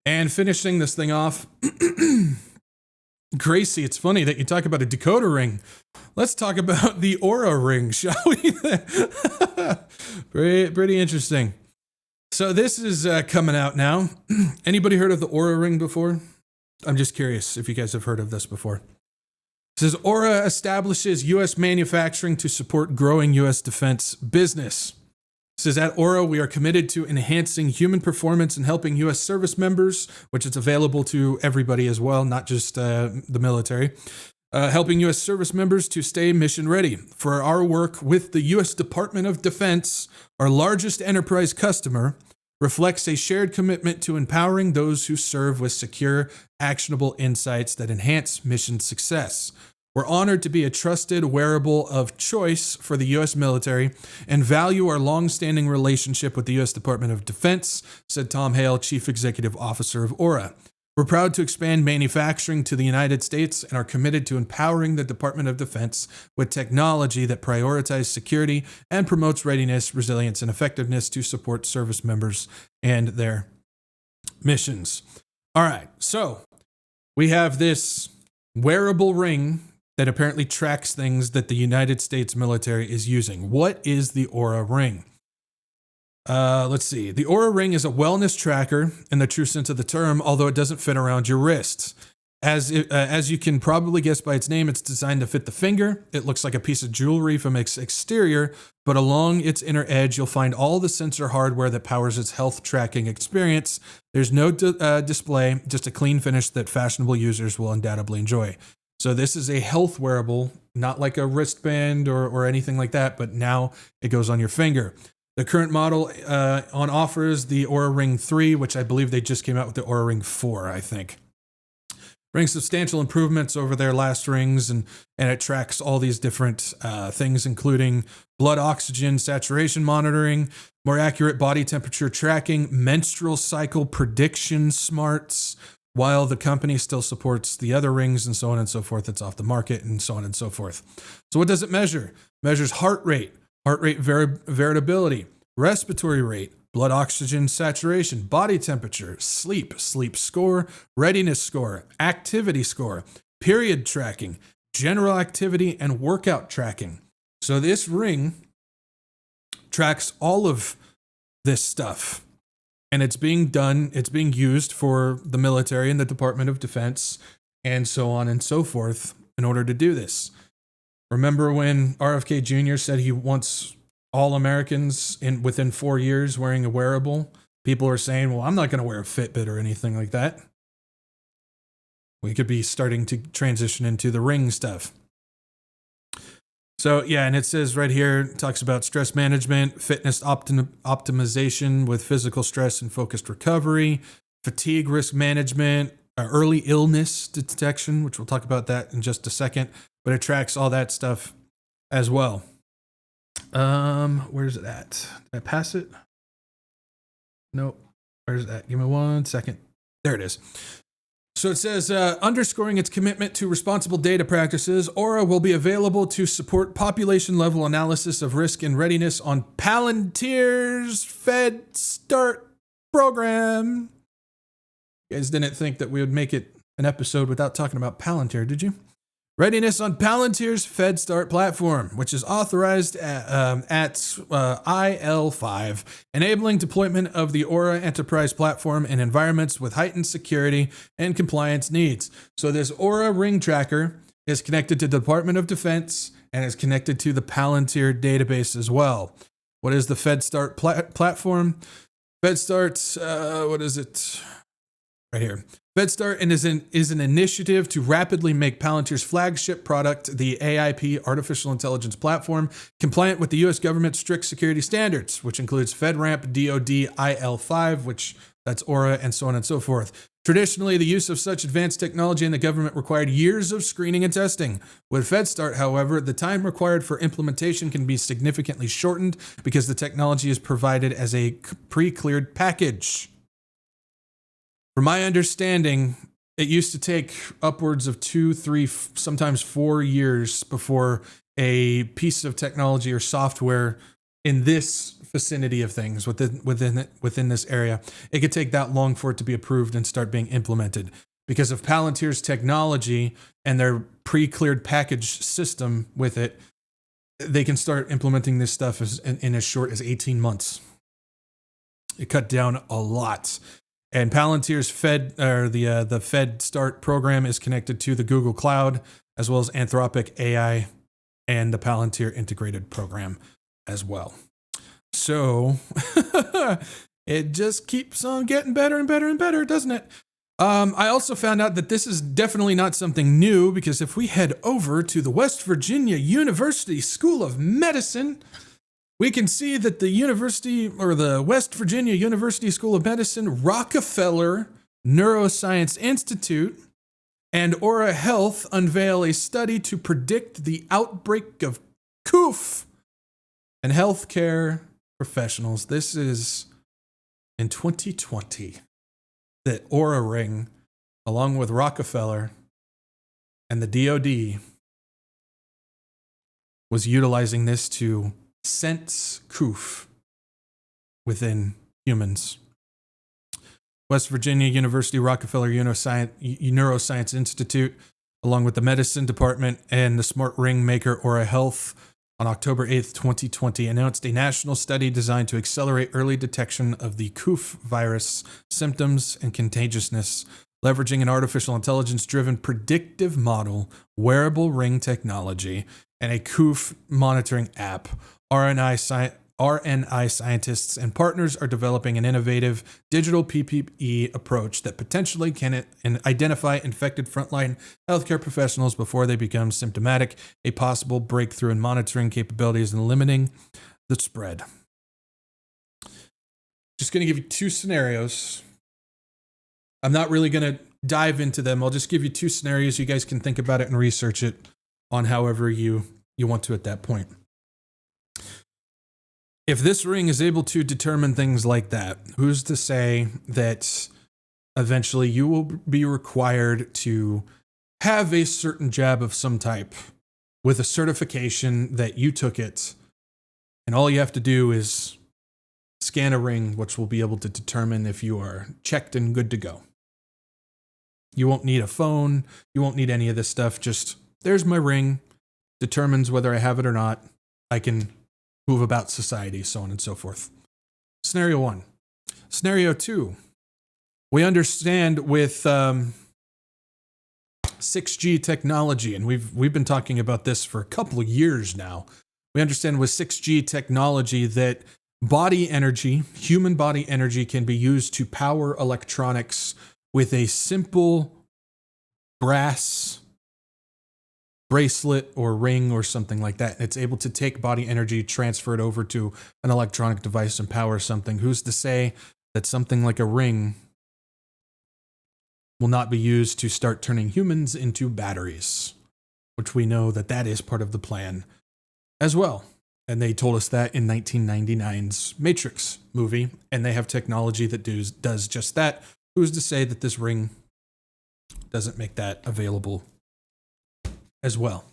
And finishing this thing off, Gracie, it's funny that you talk about a decoder ring. Let's talk about the Oura Ring, shall we? Pretty interesting. So this is coming out now. Anybody heard of the Oura Ring before? I'm just curious if you guys have heard of this before. It says Oura establishes U.S. manufacturing to support growing U.S. defense business. It says at Oura, we are committed to enhancing human performance and helping U.S. service members, which is available to everybody as well, not just the military, helping U.S. service members to stay mission ready. For our work with the U.S. Department of Defense, our largest enterprise customer, reflects a shared commitment to empowering those who serve with secure, actionable insights that enhance mission success. We're honored to be a trusted wearable of choice for the U.S. military and value our long-standing relationship with the U.S. Department of Defense, said Tom Hale, Chief Executive Officer of Oura. We're proud to expand manufacturing to the United States and are committed to empowering the Department of Defense with technology that prioritizes security and promotes readiness, resilience, and effectiveness to support service members and their missions. All right, so we have this wearable ring that apparently tracks things that the United States military is using. What is the Oura Ring? Let's see. The Oura Ring is a wellness tracker in the true sense of the term, although it doesn't fit around your wrists. As you can probably guess by its name, it's designed to fit the finger. It looks like a piece of jewelry from its exterior, but along its inner edge, you'll find all the sensor hardware that powers its health tracking experience. There's no display, just a clean finish that fashionable users will undoubtedly enjoy. So this is a health wearable, not like a wristband or anything like that, but now it goes on your finger. The current model on offer is the Oura Ring 3, which I believe they just came out with the Oura Ring 4, I think. Brings substantial improvements over their last rings, and it tracks all these different things, including blood oxygen saturation monitoring, more accurate body temperature tracking, menstrual cycle prediction smarts, while the company still supports the other rings and so on and so forth that's off the market and so on and so forth. So what does it measure? It measures heart rate variability, respiratory rate, blood oxygen saturation, body temperature, sleep score, readiness score, activity score, period tracking, general activity, and workout tracking. So this ring tracks all of this stuff. And it's being used for the military and the Department of Defense and so on and so forth in order to do this. Remember when RFK Jr. said he wants all Americans within 4 years wearing a wearable? People are saying, well, I'm not going to wear a Fitbit or anything like that. We could be starting to transition into the ring stuff. So, yeah, and it says right here, it talks about stress management, fitness optimization with physical stress and focused recovery, fatigue risk management, early illness detection, which we'll talk about that in just a second, but it tracks all that stuff as well. Where's it at? Did I pass it? Nope. Where's that? Give me 1 second. There it is. So it says, underscoring its commitment to responsible data practices, Oura will be available to support population-level analysis of risk and readiness on Palantir's Fed Start program. You guys didn't think that we would make it an episode without talking about Palantir, did you? Readiness on Palantir's Fed Start platform, which is authorized at IL5, enabling deployment of the Oura Enterprise platform in environments with heightened security and compliance needs. So this Oura Ring tracker is connected to the Department of Defense and is connected to the Palantir database as well. What is the Fed Start platform? Fed Start, what is it? Right here. FedStart is an initiative to rapidly make Palantir's flagship product, the AIP Artificial Intelligence Platform, compliant with the U.S. government's strict security standards, which includes FedRAMP, DoD, IL5, which that's Oura, and so on and so forth. Traditionally, the use of such advanced technology in the government required years of screening and testing. With FedStart, however, the time required for implementation can be significantly shortened because the technology is provided as a pre-cleared package. From my understanding, it used to take upwards of 2, 3, sometimes 4 years before a piece of technology or software in this vicinity of things within this area, it could take that long for it to be approved and start being implemented. Because of Palantir's technology and their pre-cleared package system with it, they can start implementing this stuff in as short as 18 months. It cut down a lot. And Palantir's the Fed Start program is connected to the Google Cloud, as well as Anthropic AI and the Palantir integrated program as well. So it just keeps on getting better and better and better, doesn't it? I also found out that this is definitely not something new, because if we head over to the West Virginia University School of Medicine, we can see that the West Virginia University School of Medicine, Rockefeller Neuroscience Institute, and Oura Health unveil a study to predict the outbreak of COOF and healthcare professionals. This is in 2020 that Oura Ring, along with Rockefeller and the DoD, was utilizing this to sense COOF within humans. West Virginia University Rockefeller Neuroscience Institute, along with the Medicine Department and the smart ring maker Oura Health, on October 8th, 2020, announced a national study designed to accelerate early detection of the COOF virus symptoms and contagiousness, leveraging an artificial intelligence-driven predictive model, wearable ring technology, and a COOF monitoring app. RNI scientists and partners are developing an innovative digital PPE approach that potentially can identify infected frontline healthcare professionals before they become symptomatic, a possible breakthrough in monitoring capabilities and limiting the spread. Just going to give you two scenarios. I'm not really going to dive into them. I'll just give you two scenarios. You guys can think about it and research it on however you want to at that point. If this ring is able to determine things like that, who's to say that eventually you will be required to have a certain jab of some type with a certification that you took it, and all you have to do is scan a ring, which will be able to determine if you are checked and good to go. You won't need a phone. You won't need any of this stuff. Just, there's my ring, determines whether I have it or not. I can move about society, so on and so forth. Scenario 1. Scenario 2. We understand with 6G technology, and we've been talking about this for a couple of years now. We understand with 6G technology that body energy, human body energy, can be used to power electronics with a simple brass bracelet or ring or something like that. It's able to take body energy, transfer it over to an electronic device and power something. Who's to say that something like a ring will not be used to start turning humans into batteries, which we know that is part of the plan as well. And they told us that in 1999's Matrix movie, and they have technology that does just that. Who's to say that this ring doesn't make that available as well?